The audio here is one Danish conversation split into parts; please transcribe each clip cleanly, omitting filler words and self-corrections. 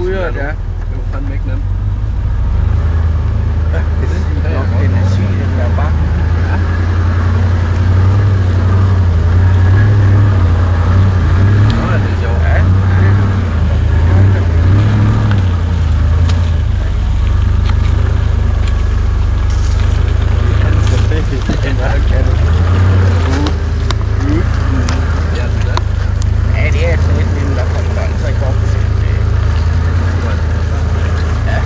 mudret, ja. Det var fandme ikke nemt. Det er nok den er syg, den der bakke. Ja. Nå, det er sjovt. Ja, ja, det er sådan lidt mindre, der kommer der altså ikke op. Ja.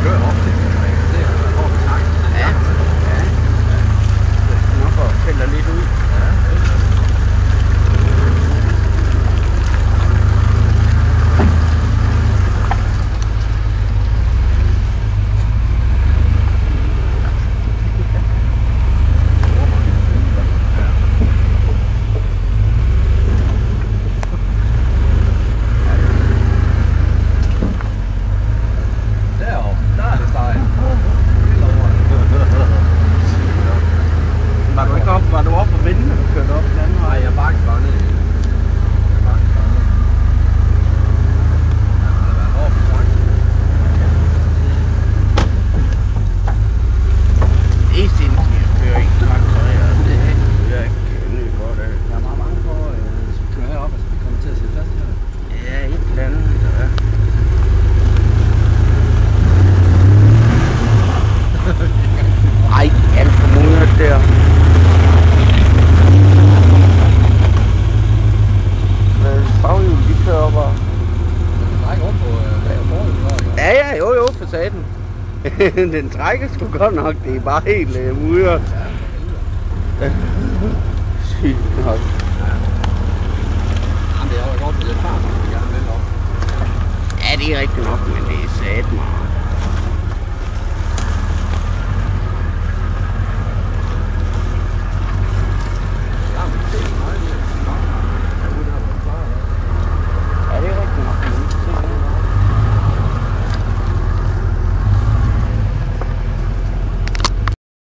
Kører op til det er hårdt tak. Ja. Ja. Nok og fælder lidt ud. Var du oppe og vinde, når du kørte op den anden vej? Nej, jeg bakkede bare ned. Ja, det har været hårdt sagt. Det er sindssygt at køre i en traktor her. Det er ikke nyt godt af. Der er meget mange på, som kører herop, altså vi kommer til at sidde fast her. Ja, et eller andet. Ja. Ej, alt for mudret der. Baghjul, de kører op og... Den trækker rundt på forhjulet. Ja, jo, for satan. Den trækker sgu godt nok, det er bare helt mudret. Ja, Sygt nok. Jamen, det er jo godt med lidt fart, som vi gerne vil op. Ja, det er rigtigt nok, men det er satme.